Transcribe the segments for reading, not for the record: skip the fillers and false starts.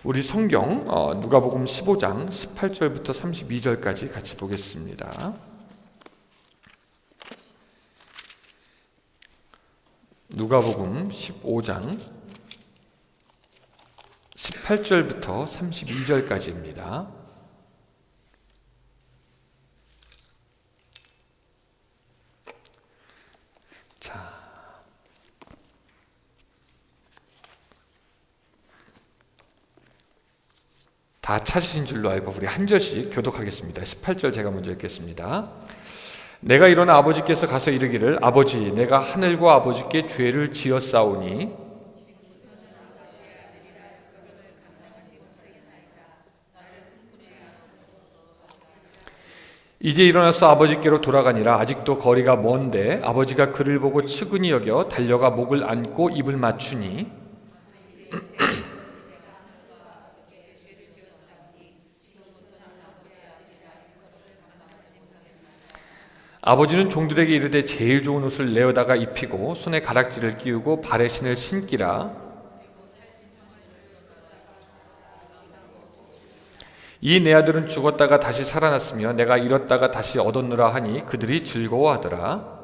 우리 성경 누가복음 15장 18절부터 32절까지 같이 보겠습니다. 누가복음 15장 18절부터 32절까지입니다. 다 찾으신 줄로 알고 우리 한 절씩 교독하겠습니다. 18절 제가 먼저 읽겠습니다. 내가 일어나 아버지께서 가서 이르기를 아버지 내가 하늘과 아버지께 죄를 지었사오니 이제 일어나서 아버지께로 돌아가니라. 아직도 거리가 먼데 아버지가 그를 보고 측은히 여겨 달려가 목을 안고 입을 맞추니 아버지는 종들에게 이르되 제일 좋은 옷을 내어다가 입히고 손에 가락지를 끼우고 발에 신을 신기라. 이 내 아들은 죽었다가 다시 살아났으며 내가 잃었다가 다시 얻었노라 하니 그들이 즐거워하더라.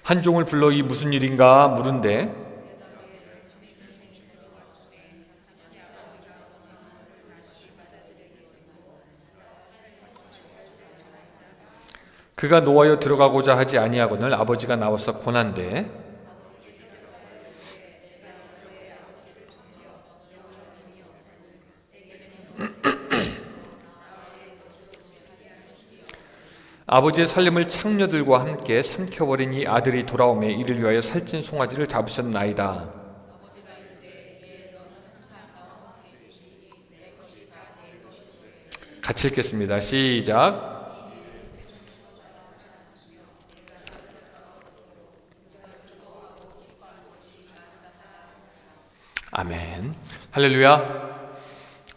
한 종을 불러 이 무슨 일인가 물은데 그가 노하여 들어가고자 하지 아니하거늘 아버지가 나와서 권한대 아버지의 살림을 창녀들과 함께 삼켜버린 이 아들이 돌아오매 이를 위하여 살찐 송아지를 잡으셨나이다. 같이 읽겠습니다. 시작. 아멘. 할렐루야.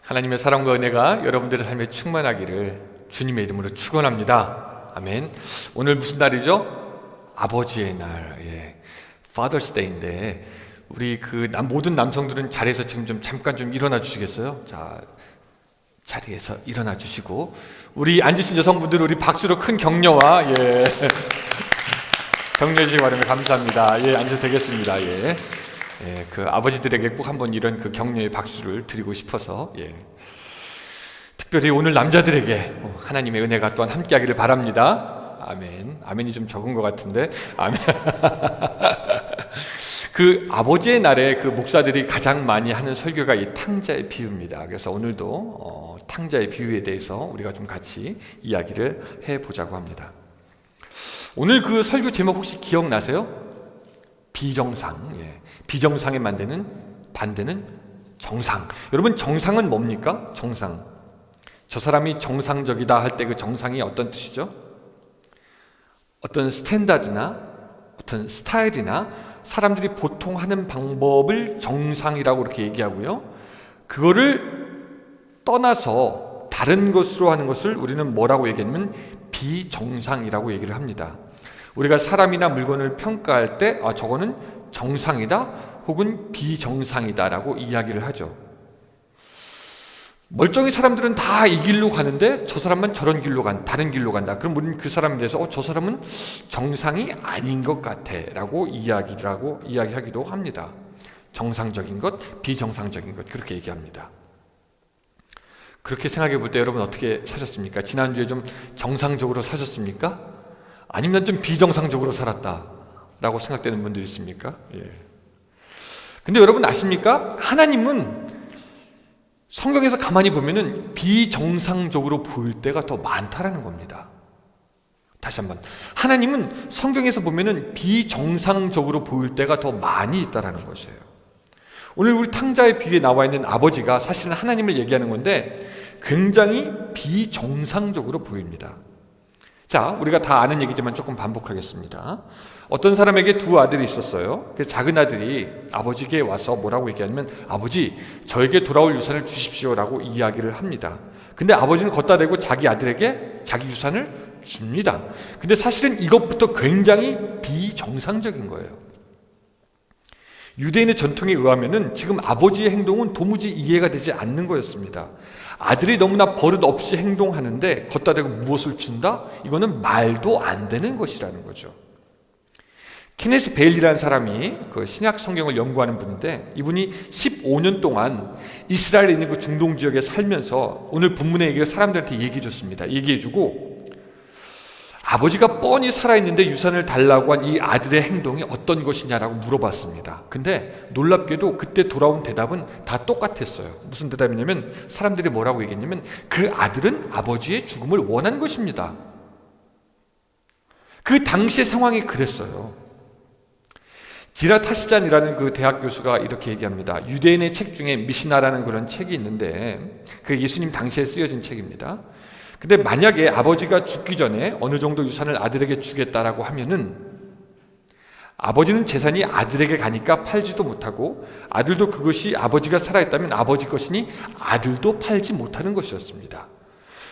하나님의 사랑과 은혜가 여러분들의 삶에 충만하기를 주님의 이름으로 축원합니다. 아멘. 오늘 무슨 날이죠? 아버지의 날. Father's Day인데 우리 모든 남성들은 자리에서 지금 잠깐 일어나 주시겠어요? 자, 자리에서 일어나 주시고 우리 앉으신 여성분들 우리 박수로 큰 격려와 격려해 주시기 바랍니다. 감사합니다. 앉아도 되겠습니다. 그 아버지들에게 꼭 한번 이런 그 격려의 박수를 드리고 싶어서 특별히 오늘 남자들에게 하나님의 은혜가 또한 함께하기를 바랍니다. 아멘. 아멘이 좀 적은 것 같은데 아멘. 그 아버지의 날에 그 목사들이 가장 많이 하는 설교가 이 탕자의 비유입니다. 그래서 오늘도 탕자의 비유에 대해서 우리가 좀 같이 이야기를 해보자고 합니다. 오늘 그 설교 제목 혹시 기억나세요? 비정상. 비정상에 반대는 정상. 여러분 정상은 뭡니까? 정상. 저 사람이 정상적이다 할 때 그 정상이 어떤 뜻이죠? 어떤 스탠다드나 어떤 스타일이나 사람들이 보통 하는 방법을 정상이라고 이렇게 얘기하고요. 그거를 떠나서 다른 것으로 하는 것을 우리는 뭐라고 얘기하냐면 비정상이라고 얘기를 합니다. 우리가 사람이나 물건을 평가할 때 저거는 정상이다 혹은 비정상이다 라고 이야기를 하죠. 멀쩡히 사람들은 다 이 길로 가는데 저 사람만 저런 길로 다른 길로 간다. 그럼 우리는 그 사람에 대해서 저 사람은 정상이 아닌 것 같아 라고 이야기하기도 합니다. 정상적인 것, 비정상적인 것 그렇게 얘기합니다. 그렇게 생각해 볼 때 여러분 어떻게 사셨습니까? 지난주에 좀 정상적으로 사셨습니까? 아니면 좀 비정상적으로 살았다 라고 생각되는 분들이 있습니까? 근데 여러분 아십니까? 하나님은 성경에서 가만히 보면은 비정상적으로 보일 때가 더 많다라는 겁니다. 다시 한번. 하나님은 성경에서 보면은 비정상적으로 보일 때가 더 많이 있다라는 것이에요. 오늘 우리 탕자의 비유에 나와 있는 아버지가 사실은 하나님을 얘기하는 건데 굉장히 비정상적으로 보입니다. 자, 우리가 다 아는 얘기지만 조금 반복하겠습니다. 어떤 사람에게 두 아들이 있었어요. 그 작은 아들이 아버지에게 와서 뭐라고 얘기하냐면 아버지 저에게 돌아올 유산을 주십시오라고 이야기를 합니다. 근데 아버지는 걷다 대고 자기 아들에게 자기 유산을 줍니다. 근데 사실은 이것부터 굉장히 비정상적인 거예요. 유대인의 전통에 의하면은 지금 아버지의 행동은 도무지 이해가 되지 않는 거였습니다. 아들이 너무나 버릇 없이 행동하는데 걷다 대고 무엇을 준다? 이거는 말도 안 되는 것이라는 거죠. 케네스 베일리라는 사람이 그 신약 성경을 연구하는 분인데, 이분이 15년 동안 이스라엘에 있는 그 중동 지역에 살면서 오늘 본문의 얘기를 사람들한테 얘기해 줬습니다. 얘기해 주고 아버지가 뻔히 살아있는데 유산을 달라고 한 이 아들의 행동이 어떤 것이냐라고 물어봤습니다. 근데 놀랍게도 그때 돌아온 대답은 다 똑같았어요. 무슨 대답이냐면, 사람들이 뭐라고 얘기했냐면 그 아들은 아버지의 죽음을 원한 것입니다. 그 당시의 상황이 그랬어요. 지랏 하시잔이라는 그 대학 교수가 이렇게 얘기합니다. 유대인의 책 중에 미시나라는 그런 책이 있는데, 그 예수님 당시에 쓰여진 책입니다. 근데 만약에 아버지가 죽기 전에 어느 정도 유산을 아들에게 주겠다라고 하면은, 아버지는 재산이 아들에게 가니까 팔지도 못하고, 아들도 그것이 아버지가 살아있다면 아버지 것이니 아들도 팔지 못하는 것이었습니다.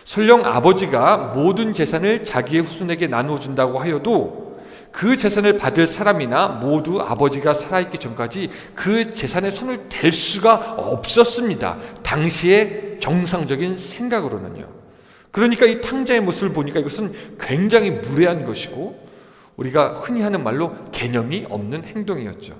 설령 아버지가 모든 재산을 자기의 후손에게 나누어 준다고 하여도 그 재산을 받을 사람이나 모두 아버지가 살아있기 전까지 그 재산에 손을 댈 수가 없었습니다. 당시의 정상적인 생각으로는요. 그러니까 이 탕자의 모습을 보니까 이것은 굉장히 무례한 것이고, 우리가 흔히 하는 말로 개념이 없는 행동이었죠.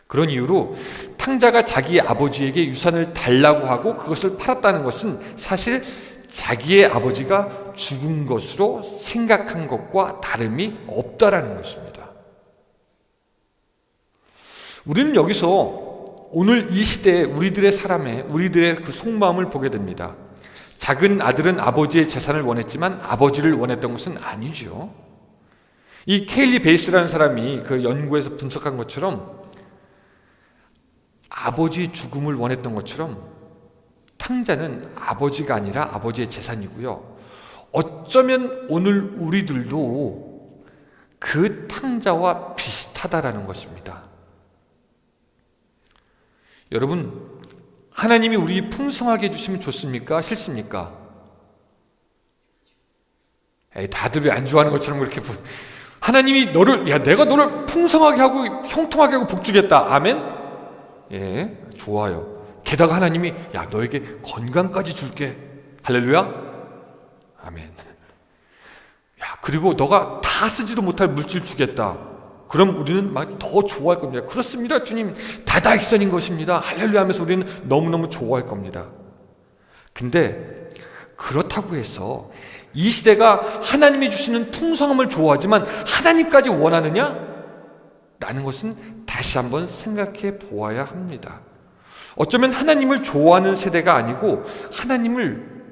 그런 이유로 탕자가 자기 아버지에게 유산을 달라고 하고 그것을 팔았다는 것은 사실 자기의 아버지가 죽은 것으로 생각한 것과 다름이 없다라는 것입니다. 우리는 여기서 오늘 이 시대에 우리들의 그 속마음을 보게 됩니다. 작은 아들은 아버지의 재산을 원했지만 아버지를 원했던 것은 아니죠. 이 케일리 베이스라는 사람이 그 연구에서 분석한 것처럼, 아버지의 죽음을 원했던 것처럼 탕자는 아버지가 아니라 아버지의 재산이고요. 어쩌면 오늘 우리들도 그 탕자와 비슷하다라는 것입니다. 여러분, 하나님이 우리 풍성하게 해주시면 좋습니까? 싫습니까? 다들 왜 안 좋아하는 것처럼 그렇게 하나님이 내가 너를 풍성하게 하고 형통하게 하고 복주겠다. 아멘? 예, 좋아요. 게다가 하나님이 너에게 건강까지 줄게. 할렐루야? 아멘. 그리고 너가 다 쓰지도 못할 물질 주겠다. 그럼 우리는 막 더 좋아할 겁니다. 그렇습니다, 주님. 다다익선인 것입니다. 할렐루야 하면서 우리는 너무너무 좋아할 겁니다. 근데 그렇다고 해서 이 시대가 하나님이 주시는 풍성함을 좋아하지만 하나님까지 원하느냐? 라는 것은 다시 한번 생각해 보아야 합니다. 어쩌면 하나님을 좋아하는 세대가 아니고 하나님을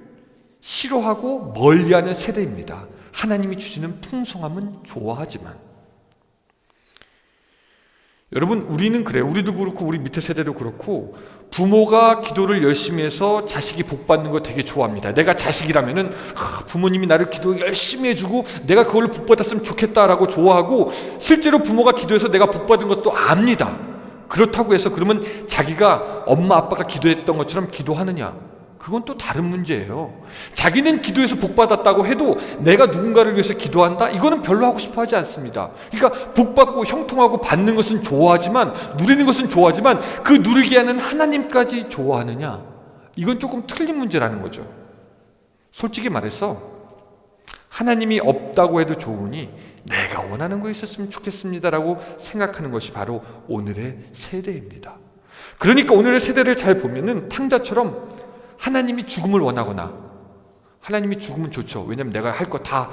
싫어하고 멀리하는 세대입니다. 하나님이 주시는 풍성함은 좋아하지만. 여러분, 우리는 그래요. 우리도 그렇고 우리 밑에 세대도 그렇고, 부모가 기도를 열심히 해서 자식이 복 받는 거 되게 좋아합니다. 내가 자식이라면은 부모님이 나를 기도 열심히 해주고 내가 그걸로 복 받았으면 좋겠다라고 좋아하고, 실제로 부모가 기도해서 내가 복 받은 것도 압니다. 그렇다고 해서 그러면 자기가 엄마 아빠가 기도했던 것처럼 기도하느냐? 그건 또 다른 문제예요. 자기는 기도해서 복 받았다고 해도 내가 누군가를 위해서 기도한다? 이거는 별로 하고 싶어 하지 않습니다. 그러니까 복 받고 형통하고 받는 것은 좋아하지만, 누리는 것은 좋아하지만 그 누리게 하는 하나님까지 좋아하느냐? 이건 조금 틀린 문제라는 거죠. 솔직히 말해서 하나님이 없다고 해도 좋으니 내가 원하는 거 있었으면 좋겠습니다라고 생각하는 것이 바로 오늘의 세대입니다. 그러니까 오늘의 세대를 잘 보면은 탕자처럼 하나님이 죽음을 원하거나, 하나님이 죽으면 좋죠. 왜냐하면 내가 할 거 다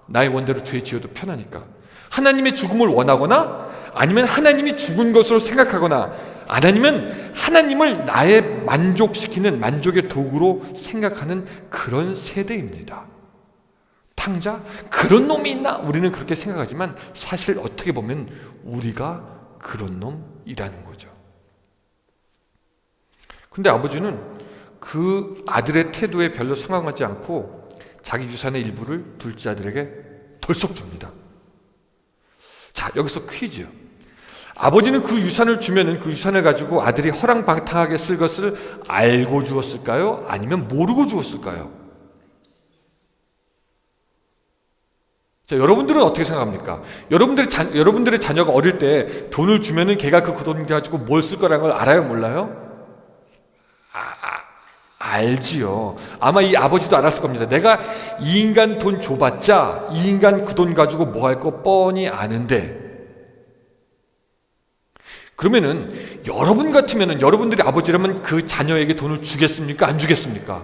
나의 원대로 죄 지어도 편하니까. 하나님의 죽음을 원하거나, 아니면 하나님이 죽은 것으로 생각하거나, 아니면 하나님을 나의 만족시키는 만족의 도구로 생각하는 그런 세대입니다. 탕자? 그런 놈이 있나? 우리는 그렇게 생각하지만 사실 어떻게 보면 우리가 그런 놈이라는 거죠. 근데 아버지는 그 아들의 태도에 별로 상황하지 않고 자기 유산의 일부를 둘째 아들에게 덜썩 줍니다. 자, 여기서 퀴즈요. 아버지는 그 유산을 주면은 그 유산을 가지고 아들이 허랑방탕하게 쓸 것을 알고 주었을까요? 아니면 모르고 주었을까요? 자, 여러분들은 어떻게 생각합니까? 여러분들의 자녀가 어릴 때 돈을 주면은 걔가 그 돈 가지고 뭘 쓸 거라는 걸 알아요, 몰라요? 알지요. 아마 이 아버지도 알았을 겁니다. 내가 이 인간 돈 줘봤자 이 인간 그 돈 가지고 뭐 할 거 뻔히 아는데. 그러면은 여러분 같으면은 여러분들이 아버지라면 그 자녀에게 돈을 주겠습니까? 안 주겠습니까?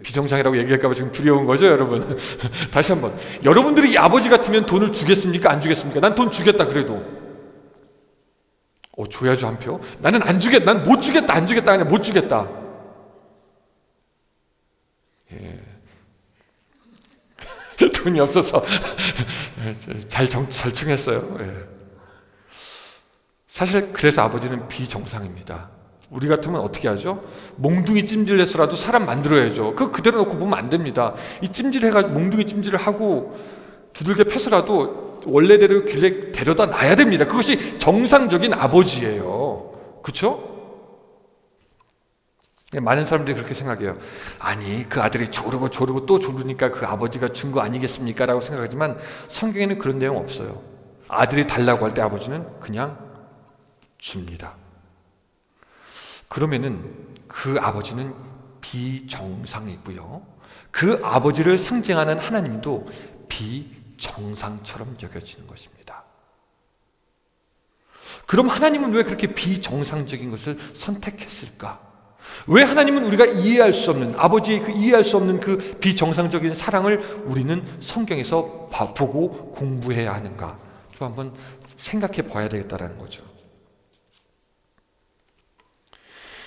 비정상이라고 얘기할까봐 지금 두려운 거죠, 여러분? 다시 한번. 여러분들이 이 아버지 같으면 돈을 주겠습니까? 안 주겠습니까? 난 돈 주겠다 그래도. 줘야죠, 한 표. 나는 안 주겠다. 난 못 주겠다. 안 주겠다. 아니라 못 주겠다. 예. 돈이 없어서 잘 절충했어요. 예. 사실 그래서 아버지는 비정상입니다. 우리 같으면 어떻게 하죠? 몽둥이 찜질해서라도 사람 만들어야죠. 그거 그대로 놓고 보면 안 됩니다. 이 찜질해가지고 몽둥이 찜질을 하고 두들겨 패서라도 원래대로 길에 데려다 놔야 됩니다. 그것이 정상적인 아버지예요. 그렇죠? 많은 사람들이 그렇게 생각해요. 아니, 그 아들이 조르고 또 조르니까 그 아버지가 준 거 아니겠습니까? 라고 생각하지만 성경에는 그런 내용 없어요. 아들이 달라고 할 때 아버지는 그냥 줍니다. 그러면은 그 아버지는 비정상이고요. 그 아버지를 상징하는 하나님도 비정상처럼 여겨지는 것입니다. 그럼 하나님은 왜 그렇게 비정상적인 것을 선택했을까? 왜 하나님은 우리가 이해할 수 없는 아버지의 그 이해할 수 없는 그 비정상적인 사랑을 우리는 성경에서 보고 공부해야 하는가? 좀 한번 생각해 봐야 되겠다라는 거죠.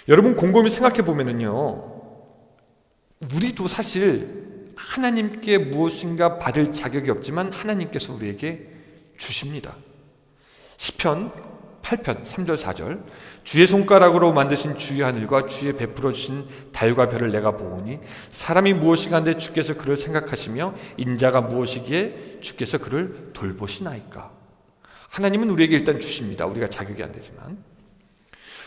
여러분 곰곰이 생각해 보면은요, 우리도 사실 하나님께 무엇인가 받을 자격이 없지만 하나님께서 우리에게 주십니다. 시편 8편 3절 4절 주의 손가락으로 만드신 주의 하늘과 주의 베풀어 주신 달과 별을 내가 보오니 사람이 무엇이가 한데 주께서 그를 생각하시며 인자가 무엇이기에 주께서 그를 돌보시나이까. 하나님은 우리에게 일단 주십니다. 우리가 자격이 안 되지만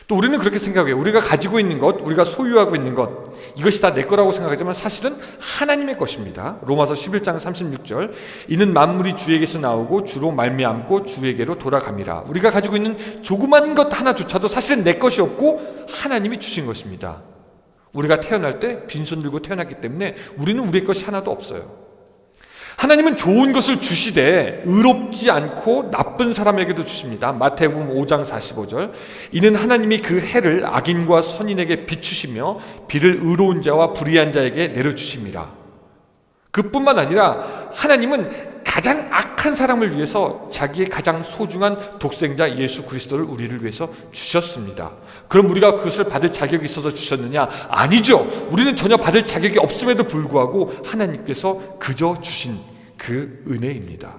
또 우리는 그렇게 생각해요. 우리가 가지고 있는 것, 우리가 소유하고 있는 것, 이것이 다 내 거라고 생각하지만 사실은 하나님의 것입니다. 로마서 11장 36절 이는 만물이 주에게서 나오고 주로 말미암고 주에게로 돌아갑니다. 우리가 가지고 있는 조그만 것 하나조차도 사실은 내 것이 없고 하나님이 주신 것입니다. 우리가 태어날 때 빈손 들고 태어났기 때문에 우리는 우리의 것이 하나도 없어요. 하나님은 좋은 것을 주시되 의롭지 않고 나쁜 사람에게도 주십니다. 마태복음 5장 45절 이는 하나님이 그 해를 악인과 선인에게 비추시며 비를 의로운 자와 불의한 자에게 내려주십니다. 그뿐만 아니라 하나님은 가장 악한 사람을 위해서 자기의 가장 소중한 독생자 예수 그리스도를 우리를 위해서 주셨습니다. 그럼 우리가 그것을 받을 자격이 있어서 주셨느냐? 아니죠. 우리는 전혀 받을 자격이 없음에도 불구하고 하나님께서 그저 주신 그 은혜입니다.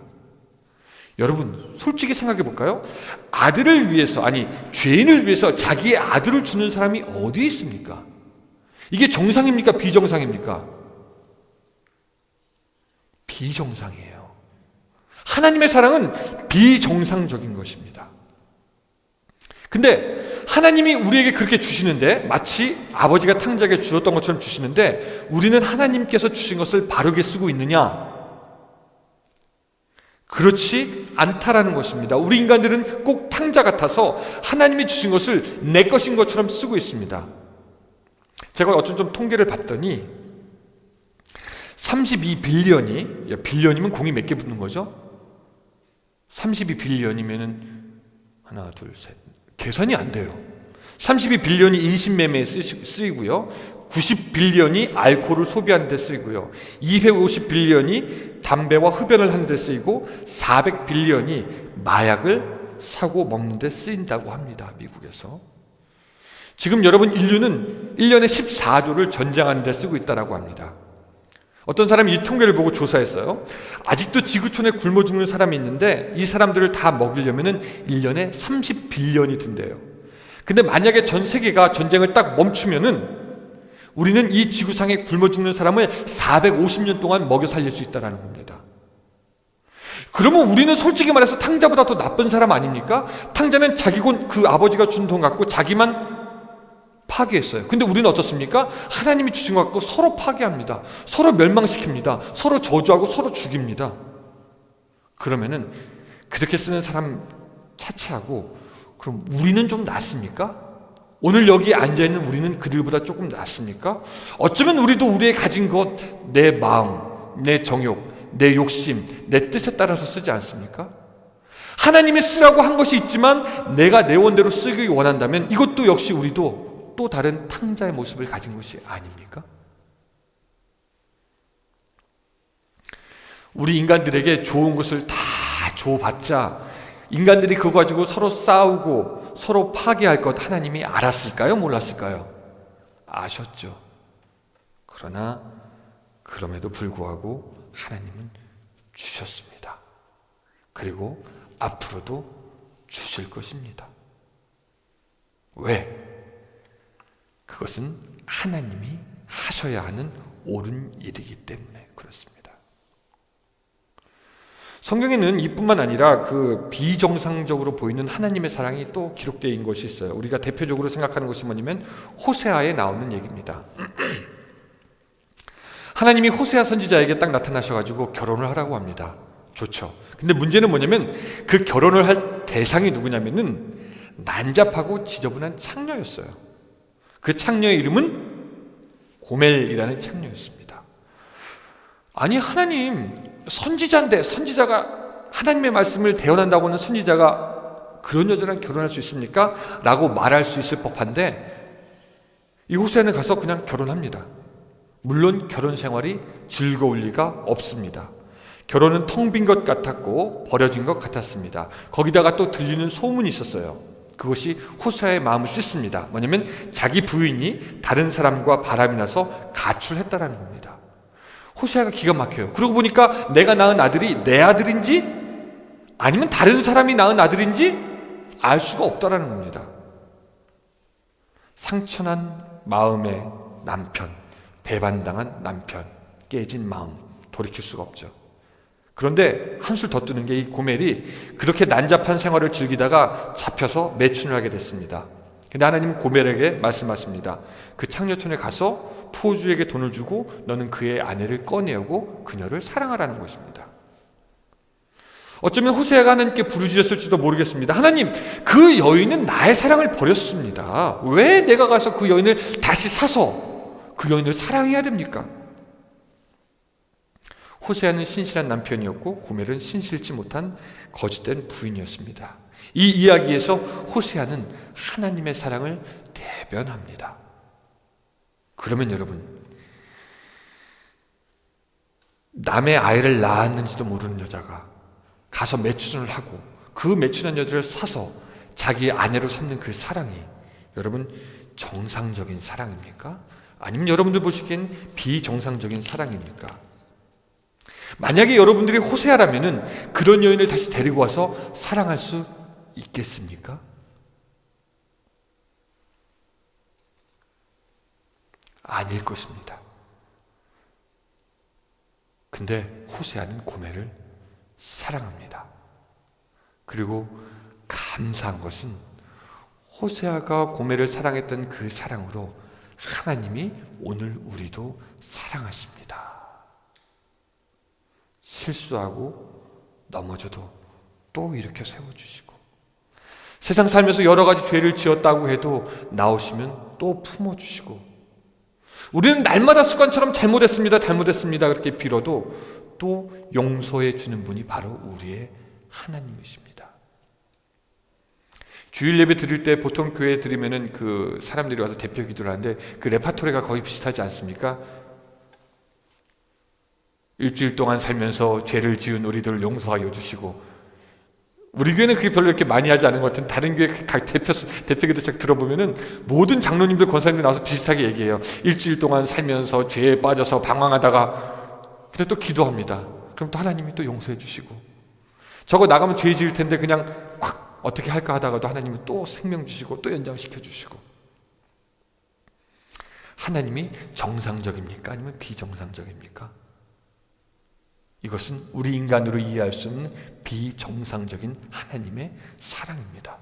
여러분 솔직히 생각해 볼까요? 아들을 위해서, 아니 죄인을 위해서 자기의 아들을 주는 사람이 어디에 있습니까? 이게 정상입니까? 비정상입니까? 비정상이에요. 하나님의 사랑은 비정상적인 것입니다. 근데 하나님이 우리에게 그렇게 주시는데 마치 아버지가 탕자에게 주었던 것처럼 주시는데 우리는 하나님께서 주신 것을 바르게 쓰고 있느냐? 그렇지 않다라는 것입니다. 우리 인간들은 꼭 탕자 같아서 하나님이 주신 것을 내 것인 것처럼 쓰고 있습니다. 제가 어쩐 좀 통계를 봤더니 32빌리언이, 빌리언이면 공이 몇 개 붙는 거죠? 32빌리언이면은 하나, 둘, 셋. 계산이 안 돼요. 32빌리언이 인신매매에 쓰이고요. 90빌리언이 알코올을 소비하는 데 쓰이고요. 250빌리언이 담배와 흡연을 하는 데 쓰이고 400빌리언이 마약을 사고 먹는 데 쓰인다고 합니다. 미국에서. 지금 여러분 인류는 1년에 14조를 전쟁하는 데 쓰고 있다고 합니다. 어떤 사람이 이 통계를 보고 조사했어요. 아직도 지구촌에 굶어 죽는 사람이 있는데 이 사람들을 다 먹이려면 1년에 30빌리언이 든대요. 근데 만약에 전 세계가 전쟁을 딱 멈추면은 우리는 이 지구상에 굶어 죽는 사람을 450년 동안 먹여 살릴 수 있다는 겁니다. 그러면 우리는 솔직히 말해서 탕자보다 더 나쁜 사람 아닙니까? 탕자는 자기 그 아버지가 준 돈 갖고 자기만 파괴했어요. 근데 우리는 어떻습니까? 하나님이 주신 것 갖고 서로 파괴합니다. 서로 멸망시킵니다. 서로 저주하고 서로 죽입니다. 그러면은 그렇게 쓰는 사람 차치하고, 그럼 우리는 좀 낫습니까? 오늘 여기 앉아있는 우리는 그들보다 조금 낫습니까? 어쩌면 우리도 우리의 가진 것, 내 마음, 내 정욕, 내 욕심, 내 뜻에 따라서 쓰지 않습니까? 하나님이 쓰라고 한 것이 있지만 내가 내 원대로 쓰기 원한다면 이것도 역시 우리도 또 다른 탕자의 모습을 가진 것이 아닙니까? 우리 인간들에게 좋은 것을 다 줘봤자 인간들이 그거 가지고 서로 싸우고 서로 파괴할 것 하나님이 알았을까요? 몰랐을까요? 아셨죠. 그러나 그럼에도 불구하고 하나님은 주셨습니다. 그리고 앞으로도 주실 것입니다. 왜? 그것은 하나님이 하셔야 하는 옳은 일이기 때문에 그렇습니다. 성경에는 이뿐만 아니라 그 비정상적으로 보이는 하나님의 사랑이 또 기록되어 있는 것이 있어요. 우리가 대표적으로 생각하는 것이 뭐냐면 호세아에 나오는 얘기입니다. 하나님이 호세아 선지자에게 딱 나타나셔가지고 결혼을 하라고 합니다. 좋죠. 근데 문제는 뭐냐면 그 결혼을 할 대상이 누구냐면은 난잡하고 지저분한 창녀였어요. 그 창녀의 이름은 고멜이라는 창녀였습니다. 아니 하나님 선지자인데 선지자가 하나님의 말씀을 대언한다고 하는 선지자가 그런 여자랑 결혼할 수 있습니까? 라고 말할 수 있을 법한데 이 호세아는 가서 그냥 결혼합니다. 물론 결혼 생활이 즐거울 리가 없습니다. 결혼은 텅 빈 것 같았고 버려진 것 같았습니다. 거기다가 또 들리는 소문이 있었어요. 그것이 호세아의 마음을 찢습니다. 뭐냐면 자기 부인이 다른 사람과 바람이 나서 가출했다라는 겁니다. 호세아가 기가 막혀요. 그러고 보니까 내가 낳은 아들이 내 아들인지 아니면 다른 사람이 낳은 아들인지 알 수가 없다라는 겁니다. 상처난 마음의 남편, 배반당한 남편, 깨진 마음, 돌이킬 수가 없죠. 그런데 한술 더 뜨는 게 이 고멜이 그렇게 난잡한 생활을 즐기다가 잡혀서 매춘을 하게 됐습니다. 근데 하나님은 고멜에게 말씀하십니다. 그 창녀촌에 가서 포주에게 돈을 주고 너는 그의 아내를 꺼내오고 그녀를 사랑하라는 것입니다. 어쩌면 호세아가 하나님께 부르짖었을지도 모르겠습니다. 하나님, 그 여인은 나의 사랑을 버렸습니다. 왜 내가 가서 그 여인을 다시 사서 그 여인을 사랑해야 됩니까? 호세아는 신실한 남편이었고 고멜은 신실치 못한 거짓된 부인이었습니다. 이 이야기에서 호세아는 하나님의 사랑을 대변합니다. 그러면 여러분, 남의 아이를 낳았는지도 모르는 여자가 가서 매춘을 하고 그 매춘한 여자를 사서 자기 아내로 삼는 그 사랑이 여러분 정상적인 사랑입니까? 아니면 여러분들 보시기엔 비정상적인 사랑입니까? 만약에 여러분들이 호세아라면은 그런 여인을 다시 데리고 와서 사랑할 수 있겠습니까? 아닐 것입니다. 근데 호세아는 고멜을 사랑합니다. 그리고 감사한 것은 호세아가 고멜을 사랑했던 그 사랑으로 하나님이 오늘 우리도 사랑하십니다. 실수하고 넘어져도 또 일으켜 세워주시고 세상 살면서 여러 가지 죄를 지었다고 해도 나오시면 또 품어주시고 우리는 날마다 습관처럼 잘못했습니다 그렇게 빌어도 또 용서해 주는 분이 바로 우리의 하나님이십니다. 주일 예배 드릴 때 보통 교회에 드리면은 그 사람들이 와서 대표 기도를 하는데 그 레파토리가 거의 비슷하지 않습니까? 일주일 동안 살면서 죄를 지은 우리들을 용서하여 주시고, 우리 교회는 그게 별로 이렇게 많이 하지 않은 것 같은 다른 교회 각 대표 기도 책 들어보면은 모든 장로님들 권사님들 나와서 비슷하게 얘기해요. 일주일 동안 살면서 죄에 빠져서 방황하다가 근데 또 기도합니다. 그럼 또 하나님이 또 용서해 주시고, 저거 나가면 죄 지을 텐데 그냥 콱 어떻게 할까 하다가도 하나님이 또 생명 주시고 또 연장시켜 주시고. 하나님이 정상적입니까? 아니면 비정상적입니까? 이것은 우리 인간으로 이해할 수 없는 비정상적인 하나님의 사랑입니다.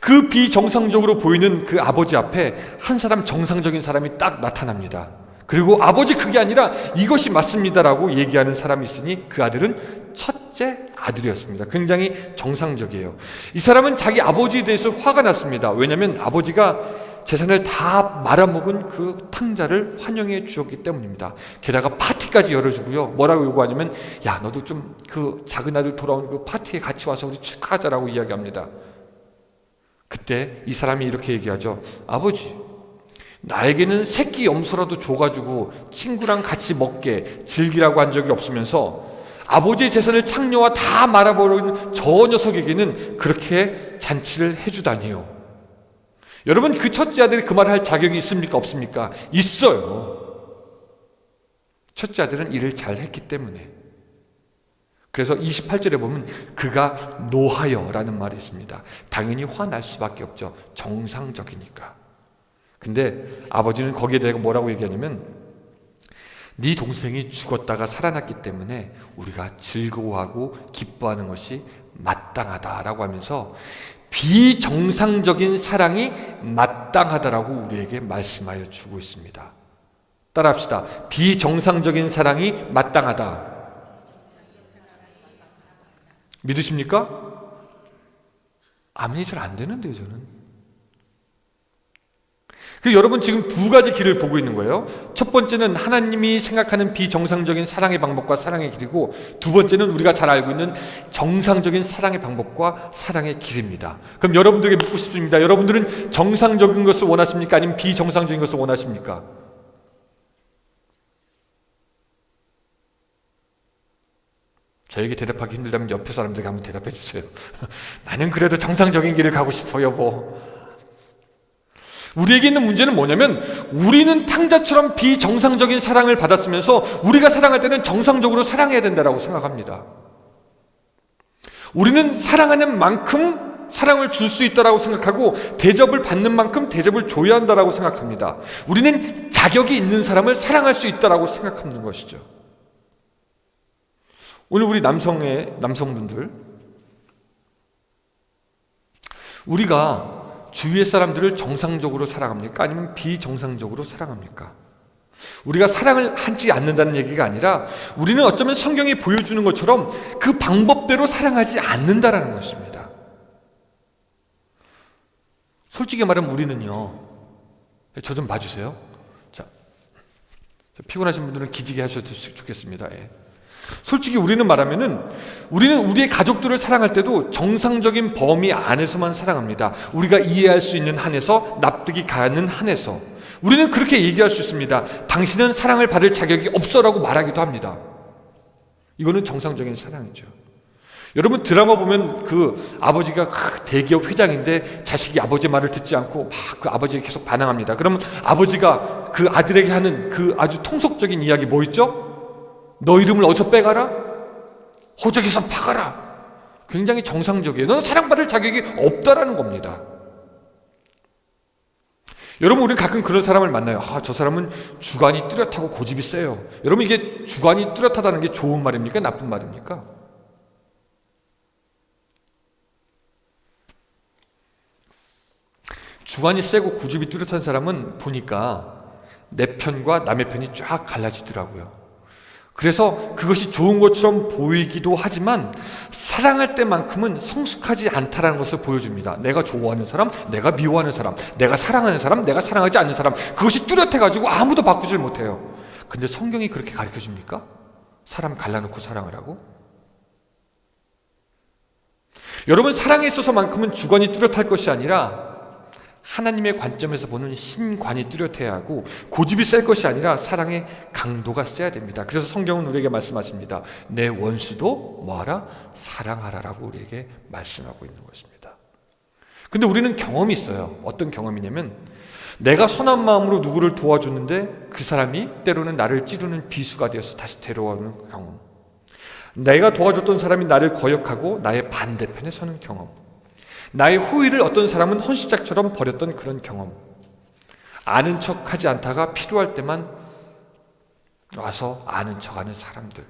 그 비정상적으로 보이는 그 아버지 앞에 한 사람, 정상적인 사람이 딱 나타납니다. 그리고 아버지, 그게 아니라 이것이 맞습니다라고 얘기하는 사람이 있으니 그 아들은 첫째 아들이었습니다. 굉장히 정상적이에요. 이 사람은 자기 아버지에 대해서 화가 났습니다. 왜냐하면 아버지가 재산을 다 말아먹은 그 탕자를 환영해 주었기 때문입니다. 게다가 파티까지 열어주고요. 뭐라고 요구하냐면, 야, 너도 좀 그 작은 아들 돌아온 그 파티에 같이 와서 우리 축하하자라고 이야기합니다. 그때 이 사람이 이렇게 얘기하죠. 아버지, 나에게는 새끼 염소라도 줘가지고 친구랑 같이 먹게 즐기라고 한 적이 없으면서 아버지의 재산을 창녀와 다 말아버린 저 녀석에게는 그렇게 잔치를 해주다니요. 여러분, 그 첫째 아들이 그 말을 할 자격이 있습니까? 없습니까? 있어요. 첫째 아들은 일을 잘 했기 때문에. 그래서 28절에 보면 그가 노하여라는 말이 있습니다. 당연히 화날 수밖에 없죠. 정상적이니까. 근데 아버지는 거기에 대해 뭐라고 얘기하냐면, 네 동생이 죽었다가 살아났기 때문에 우리가 즐거워하고 기뻐하는 것이 마땅하다라고 하면서 비정상적인 사랑이 마땅하다라고 우리에게 말씀하여 주고 있습니다. 따라합시다. 비정상적인 사랑이 마땅하다. 믿으십니까? 아멘이 잘 안 되는데요, 저는. 여러분, 지금 두 가지 길을 보고 있는 거예요. 첫 번째는 하나님이 생각하는 비정상적인 사랑의 방법과 사랑의 길이고, 두 번째는 우리가 잘 알고 있는 정상적인 사랑의 방법과 사랑의 길입니다. 그럼 여러분들에게 묻고 싶습니다. 여러분들은 정상적인 것을 원하십니까? 아니면 비정상적인 것을 원하십니까? 저에게 대답하기 힘들다면 옆에 사람들에게 한번 대답해 주세요. 나는 그래도 정상적인 길을 가고 싶어, 여보. 우리에게 있는 문제는 뭐냐면, 우리는 탕자처럼 비정상적인 사랑을 받았으면서 우리가 사랑할 때는 정상적으로 사랑해야 된다고 생각합니다. 우리는 사랑하는 만큼 사랑을 줄 수 있다고 생각하고, 대접을 받는 만큼 대접을 줘야 한다고 생각합니다. 우리는 자격이 있는 사람을 사랑할 수 있다고 생각하는 것이죠. 오늘 우리 남성분들, 우리가 주위의 사람들을 정상적으로 사랑합니까? 아니면 비정상적으로 사랑합니까? 우리가 사랑을 하지 않는다는 얘기가 아니라, 우리는 어쩌면 성경이 보여주는 것처럼 그 방법대로 사랑하지 않는다라는 것입니다. 솔직히 말하면 우리는요, 저 좀 봐주세요. 자, 피곤하신 분들은 기지개 하셔도 좋겠습니다. 예. 솔직히 우리는 우리의 가족들을 사랑할 때도 정상적인 범위 안에서만 사랑합니다. 우리가 이해할 수 있는 한에서, 납득이 가는 한에서. 우리는 그렇게 얘기할 수 있습니다. 당신은 사랑을 받을 자격이 없어라고 말하기도 합니다. 이거는 정상적인 사랑이죠. 여러분, 드라마 보면 그 아버지가 대기업 회장인데 자식이 아버지 말을 듣지 않고 막 그 아버지에게 계속 반항합니다. 그러면 아버지가 그 아들에게 하는 그 아주 통속적인 이야기 뭐 있죠? 너 이름을 어디서 빼가라? 호적에서 파가라. 굉장히 정상적이에요. 너는 사랑받을 자격이 없다라는 겁니다. 여러분, 우리는 가끔 그런 사람을 만나요. 저 사람은 주관이 뚜렷하고 고집이 세요. 여러분, 이게 주관이 뚜렷하다는 게 좋은 말입니까? 나쁜 말입니까? 주관이 세고 고집이 뚜렷한 사람은 보니까 내 편과 남의 편이 쫙 갈라지더라고요. 그래서 그것이 좋은 것처럼 보이기도 하지만 사랑할 때만큼은 성숙하지 않다라는 것을 보여줍니다. 내가 좋아하는 사람, 내가 미워하는 사람, 내가 사랑하는 사람, 내가 사랑하지 않는 사람, 그것이 뚜렷해가지고 아무도 바꾸질 못해요. 근데 성경이 그렇게 가르쳐줍니까? 사람 갈라놓고 사랑하라고? 여러분, 사랑에 있어서만큼은 주관이 뚜렷할 것이 아니라 하나님의 관점에서 보는 신관이 뚜렷해야 하고, 고집이 셀 것이 아니라 사랑의 강도가 세야 됩니다. 그래서 성경은 우리에게 말씀하십니다. 내 원수도 뭐하라? 사랑하라라고 우리에게 말씀하고 있는 것입니다. 근데 우리는 경험이 있어요. 어떤 경험이냐면, 내가 선한 마음으로 누구를 도와줬는데 그 사람이 때로는 나를 찌르는 비수가 되어서 다시 데려오는 경험, 내가 도와줬던 사람이 나를 거역하고 나의 반대편에 서는 경험, 나의 호의를 어떤 사람은 헌시짝처럼 버렸던 그런 경험, 아는 척하지 않다가 필요할 때만 와서 아는 척하는 사람들.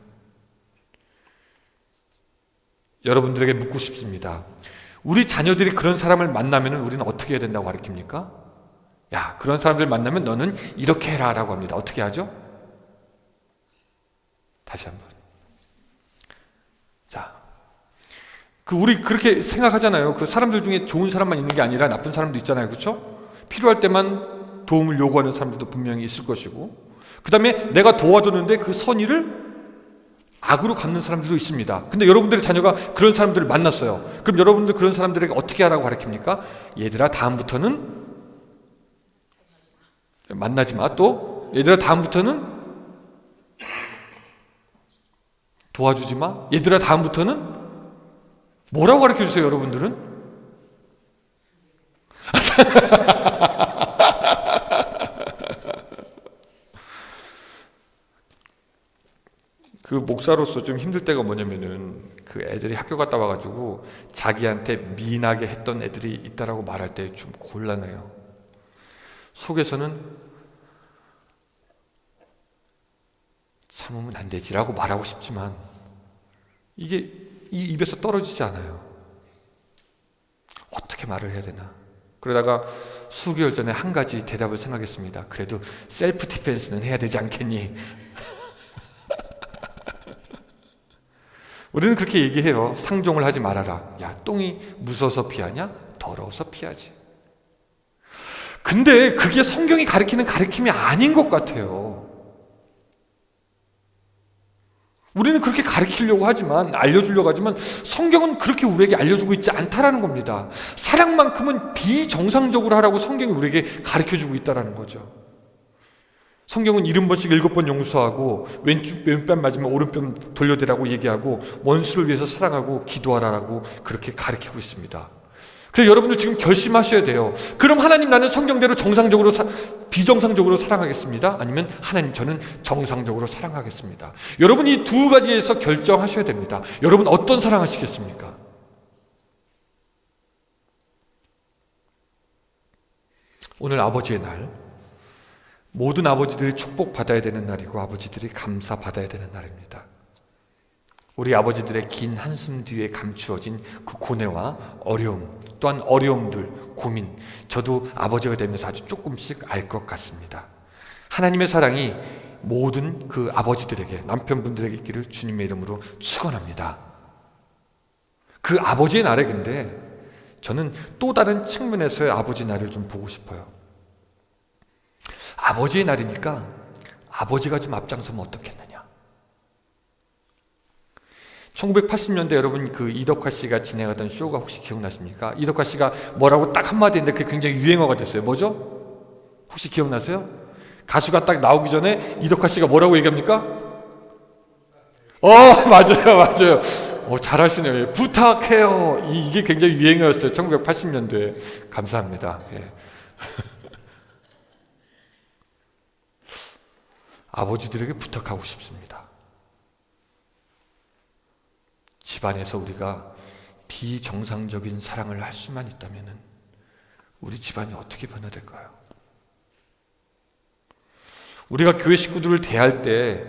여러분들에게 묻고 싶습니다. 우리 자녀들이 그런 사람을 만나면 우리는 어떻게 해야 된다고 가르칩니까? 야, 그런 사람들 만나면 너는 이렇게 해라 라고 합니다. 어떻게 하죠? 다시 한번. 자, 우리 그렇게 생각하잖아요. 그 사람들 중에 좋은 사람만 있는 게 아니라 나쁜 사람도 있잖아요. 그렇죠? 필요할 때만 도움을 요구하는 사람들도 분명히 있을 것이고, 그 다음에 내가 도와줬는데 그 선의를 악으로 갚는 사람들도 있습니다. 근데 여러분들의 자녀가 그런 사람들을 만났어요. 그럼 여러분들 그런 사람들에게 어떻게 하라고 가르칩니까? 얘들아, 다음부터는 만나지 마. 또 얘들아, 다음부터는 도와주지 마. 얘들아, 다음부터는 뭐라고 가르쳐 주세요, 여러분들은? 그 목사로서 좀 힘들 때가 뭐냐면은 그 애들이 학교 갔다 와가지고 자기한테 미인하게 했던 애들이 있다라고 말할 때 좀 곤란해요. 속에서는 참으면 안 되지라고 말하고 싶지만 이게 이 입에서 떨어지지 않아요. 어떻게 말을 해야 되나? 그러다가 수개월 전에 한 가지 대답을 생각했습니다. 그래도 셀프 디펜스는 해야 되지 않겠니? 우리는 그렇게 얘기해요. 상종을 하지 말아라. 야, 똥이 무서워서 피하냐? 더러워서 피하지. 근데 그게 성경이 가르치는 가르침이 아닌 것 같아요. 우리는 그렇게 가르치려고 하지만, 알려주려고 하지만 성경은 그렇게 우리에게 알려주고 있지 않다라는 겁니다. 사랑만큼은 비정상적으로 하라고 성경이 우리에게 가르쳐주고 있다는 거죠. 성경은 70번씩 7번 용서하고 왼뺨 맞으면 오른뺨 돌려대라고 얘기하고 원수를 위해서 사랑하고 기도하라고 그렇게 가르치고 있습니다. 그래서 여러분들 지금 결심하셔야 돼요. 그럼 하나님, 나는 성경대로 정상적으로 비정상적으로 사랑하겠습니다. 아니면 하나님, 저는 정상적으로 사랑하겠습니다. 여러분 이 두 가지에서 결정하셔야 됩니다. 여러분 어떤 사랑하시겠습니까? 오늘 아버지의 날, 모든 아버지들이 축복받아야 되는 날이고 아버지들이 감사받아야 되는 날입니다. 우리 아버지들의 긴 한숨 뒤에 감추어진 그 고뇌와 어려움, 또한 어려움들, 고민, 저도 아버지가 되면서 아주 조금씩 알 것 같습니다. 하나님의 사랑이 모든 그 아버지들에게, 남편분들에게 있기를 주님의 이름으로 축원합니다. 그 아버지의 날에 근데 저는 또 다른 측면에서의 아버지 날을 좀 보고 싶어요. 아버지의 날이니까 아버지가 좀 앞장서면 어떻겠느냐. 1980년대 여러분 그 이덕화 씨가 진행하던 쇼가 혹시 기억나십니까? 이덕화 씨가 뭐라고 딱 한마디 했는데 그게 굉장히 유행어가 됐어요. 뭐죠? 혹시 기억나세요? 가수가 딱 나오기 전에 이덕화 씨가 뭐라고 얘기합니까? 맞아요. 잘하시네요. 부탁해요. 이게 굉장히 유행어였어요. 1980년도에. 감사합니다. 예. 아버지들에게 부탁하고 싶습니다. 집안에서 우리가 비정상적인 사랑을 할 수만 있다면 우리 집안이 어떻게 변화될까요? 우리가 교회 식구들을 대할 때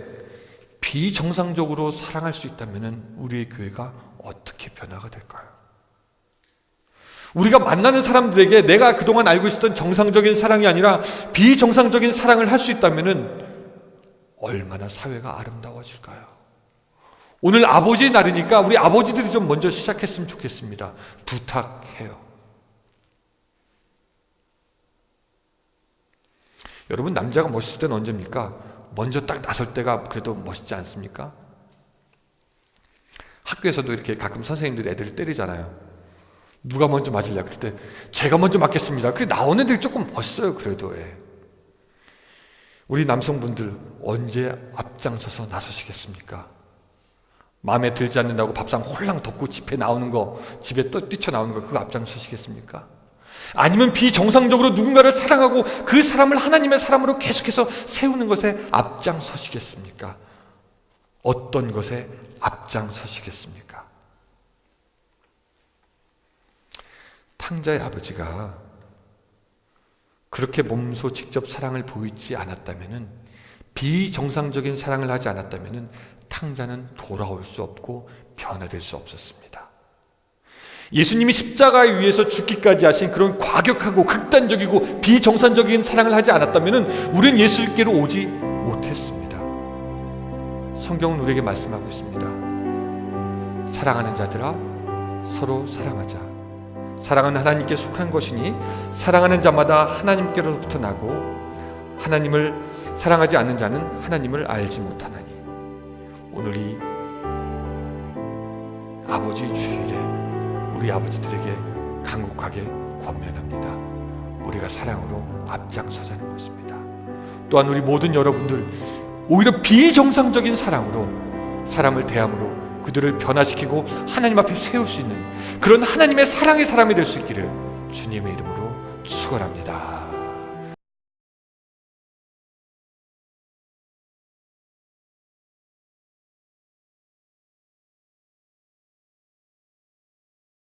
비정상적으로 사랑할 수 있다면 우리의 교회가 어떻게 변화가 될까요? 우리가 만나는 사람들에게 내가 그동안 알고 있었던 정상적인 사랑이 아니라 비정상적인 사랑을 할 수 있다면 얼마나 사회가 아름다워질까요? 오늘 아버지의 날이니까 우리 아버지들이 좀 먼저 시작했으면 좋겠습니다. 부탁해요. 여러분, 남자가 멋있을 때는 언제입니까? 먼저 딱 나설 때가 그래도 멋있지 않습니까? 학교에서도 이렇게 가끔 선생님들이 애들을 때리잖아요. 누가 먼저 맞을래? 그럴 때 제가 먼저 맞겠습니다. 그래 나오는 애들이 조금 멋있어요. 그래도. 우리 남성분들 언제 앞장서서 나서시겠습니까? 마음에 들지 않는다고 밥상 홀랑 덮고 집에 나오는 거, 집에 뛰쳐나오는 거, 그거 앞장서시겠습니까? 아니면 비정상적으로 누군가를 사랑하고 그 사람을 하나님의 사람으로 계속해서 세우는 것에 앞장서시겠습니까? 어떤 것에 앞장서시겠습니까? 탕자의 아버지가 그렇게 몸소 직접 사랑을 보이지 않았다면, 비정상적인 사랑을 하지 않았다면 탕자는 돌아올 수 없고 변화될 수 없었습니다. 예수님이 십자가에 위해서 죽기까지 하신 그런 과격하고 극단적이고 비정상적인 사랑을 하지 않았다면 우리는 예수께로 오지 못했습니다. 성경은 우리에게 말씀하고 있습니다. 사랑하는 자들아 서로 사랑하자. 사랑은 하나님께 속한 것이니 사랑하는 자마다 하나님께로부터 나고 하나님을 사랑하지 않는 자는 하나님을 알지 못하나니. 오늘 이 아버지 주일에 우리 아버지들에게 간곡하게 권면합니다. 우리가 사랑으로 앞장서자는 것입니다. 또한 우리 모든 여러분들 오히려 비정상적인 사랑으로 사람을 대함으로 그들을 변화시키고 하나님 앞에 세울 수 있는 그런 하나님의 사랑의 사람이 될 수 있기를 주님의 이름으로 축원합니다.